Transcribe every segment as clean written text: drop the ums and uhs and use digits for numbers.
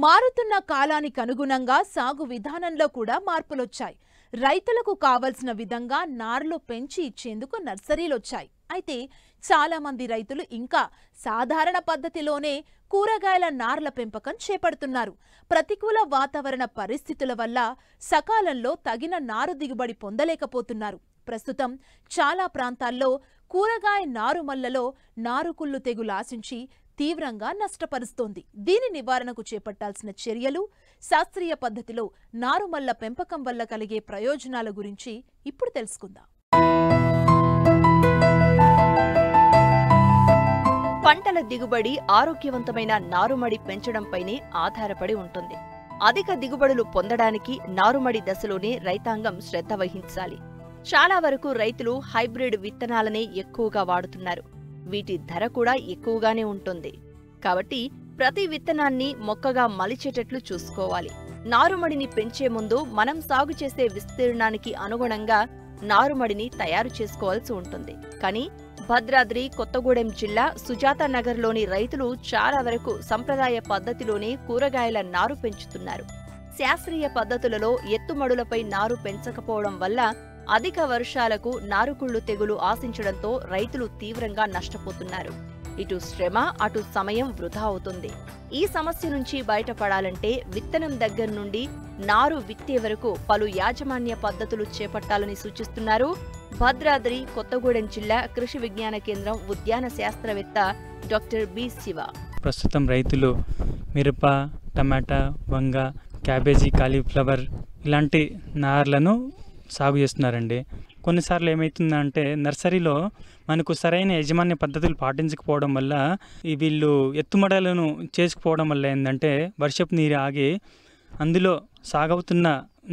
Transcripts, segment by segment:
మారుతున్న కాలానికి అనుగుణంగా సాగు విధానంలో కూడా మార్పులొచ్చాయి. రైతులకు కావలసిన విధంగా నార్లు పెంచి ఇచ్చేందుకు నర్సరీలొచ్చాయి. అయితే చాలా మంది రైతులు ఇంకా సాధారణ పద్ధతిలోనే కూరగాయల నార్ల పెంపకం చేపడుతున్నారు. ప్రతికూల వాతావరణ పరిస్థితుల వల్ల సకాలంలో తగిన నారు దిగుబడి పొందలేకపోతున్నారు. ప్రస్తుతం చాలా ప్రాంతాల్లో కూరగాయ నారుమల్లలో నారుకుళ్ళు తెగులు ఆశించి తీవ్రంగా నష్టపరుస్తోంది. దీని నివారణకు చేపట్టాల్సిన చర్యలు, శాస్త్రీయ పద్ధతిలో నారుమల్ల పెంపకం వల్ల కలిగే ప్రయోజనాల గురించి ఇప్పుడు తెలుసుకుందాం. పంటల దిగుబడి ఆరోగ్యవంతమైన నారుమడి పెంచడంపైనే ఆధారపడి ఉంటుంది. అధిక దిగుబడులు పొందడానికి నారుమడి దశలోనే రైతాంగం శ్రద్ధ వహించాలి. చాలా వరకు రైతులు హైబ్రిడ్ విత్తనాలనే ఎక్కువగా వాడుతున్నారు. వీటి ధర కూడా ఎక్కువగానే ఉంటుంది. కాబట్టి ప్రతి విత్తనాన్ని మొక్కగా మలిచేటట్లు చూసుకోవాలి. నారుమడిని పెంచే ముందు మనం సాగు చేసే విస్తీర్ణానికి అనుగుణంగా నారుమడిని తయారు చేసుకోవాల్సి ఉంటుంది. కానీ భద్రాద్రి కొత్తగూడెం జిల్లా సుజాతానగర్లోని రైతులు చాలా వరకు సంప్రదాయ పద్ధతిలోనే కూరగాయల నారు పెంచుతున్నారు. శాస్త్రీయ పద్ధతులలో ఎత్తుమడులపై నారు పెంచకపోవడం వల్ల అధిక వర్షాలకు నారుకుళ్ళు తెగులు ఆశించడంతో రైతులు తీవ్రంగా నష్టపోతున్నారు. ఇటు శ్రమ, అటు సమయం వృధా అవుతుంది. ఈ సమస్య నుంచి బయటపడాలంటే విత్తనం దగ్గర నుండి నారు విత్తే వరకు పలు యాజమాన్య పద్ధతులు చేపట్టాలని సూచిస్తున్నారు భద్రాద్రి కొత్తగూడెం జిల్లా కృషి విజ్ఞాన కేంద్రం ఉద్యాన శాస్త్రవేత్త డాక్టర్ బి శివ. ప్రస్తుతం రైతులు మిరప, టమాటా, వంగ, క్యాబేజీ, కాలీఫ్లవర్ ఇలాంటి నార్లను సాగు చేస్తున్నారండి. కొన్నిసార్లు ఏమవుతుందంటే నర్సరీలో మనకు సరైన యాజమాన్య పద్ధతులు పాటించకపోవడం వల్ల వీళ్ళు ఎత్తుమడలను చేసుకుపోవడం వల్ల ఏంటంటే వర్షపు నీరు ఆగి అందులో సాగవుతున్న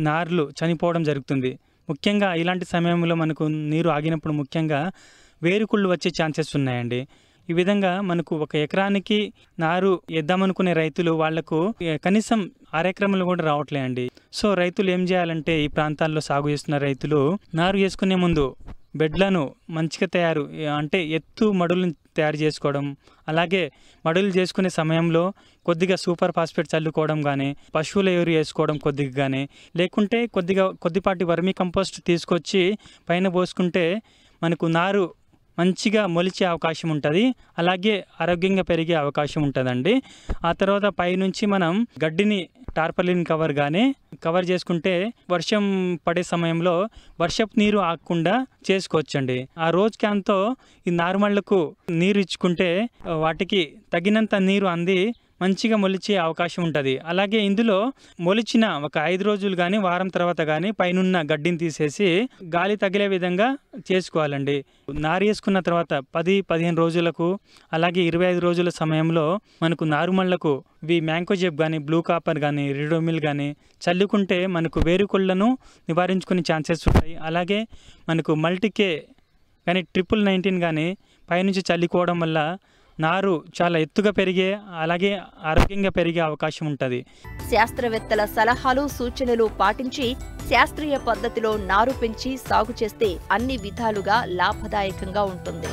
నార్లు చనిపోవడం జరుగుతుంది. ముఖ్యంగా ఇలాంటి సమయంలో మనకు నీరు ఆగినప్పుడు ముఖ్యంగా వేరుకుళ్ళు వచ్చే ఛాన్సెస్ ఉన్నాయండి. ఈ విధంగా మనకు ఒక ఎకరానికి నారు వేద్దామనుకునే రైతులు వాళ్లకు కనీసం 6 ఎకరాలు కూడా రావట్లే అండి. సో రైతులు ఏం చేయాలంటే ఈ ప్రాంతాల్లో సాగు చేస్తున్న రైతులు నారు వేసుకునే ముందు బెడ్లను మంచిగా అంటే ఎత్తు మడులను తయారు చేసుకోవడం, అలాగే మడులు చేసుకునే సమయంలో కొద్దిగా సూపర్ ఫాస్ఫేట్ చల్లుకోవడం కానీ, పశువుల ఎరువు వేసుకోవడం కొద్దిగా కానీ, లేకుంటే కొద్దిపాటి వర్మీ కంపోస్ట్ తీసుకొచ్చి పైన పోసుకుంటే మనకు నారు మంచిగా మొలిచే అవకాశం ఉంటుంది. అలాగే ఆరోగ్యంగా పెరిగే అవకాశం ఉంటుందండి. ఆ తర్వాత పైనుంచి మనం గడ్డిని టార్పాలిన్ కవర్ చేసుకుంటే వర్షం పడే సమయంలో వర్షపు నీరు ఆగకుండా చేసుకోవచ్చండి. ఆ రోజు క్యాన్తో ఈ నారుమళ్లకు నీరు ఇచ్చుకుంటే వాటికి తగినంత నీరు అంది మంచిగా మొలిచే అవకాశం ఉంటుంది. అలాగే ఇందులో మొలిచిన ఒక 5 రోజులు కానీ వారం తర్వాత కానీ పైనున్న గడ్డిని తీసేసి గాలి తగిలే విధంగా చేసుకోవాలండి. నారు వేసుకున్న తర్వాత 10-15 రోజులకు అలాగే 25 రోజుల సమయంలో మనకు నారుమళ్లకు మ్యాంకోజెబ్ కానీ, బ్లూ కాపర్ కానీ, రిడోమిల్ కానీ చల్లుకుంటే మనకు వేరుకుళ్లను నివారించుకునే ఛాన్సెస్ ఉంటాయి. అలాగే మనకు మల్టీకే కానీ 1919 కానీ పైనుంచి చల్లుకోవడం వల్ల నారు చాలా ఎత్తుగా పెరిగే అలాగే ఆరోగ్యంగా పెరిగే అవకాశం ఉంటుంది. శాస్త్రవేత్తల సలహాలు, సూచనలు పాటించి శాస్త్రీయ పద్ధతిలో నారు పెంచి సాగు చేస్తే అన్ని విధాలుగా లాభదాయకంగా ఉంటుంది.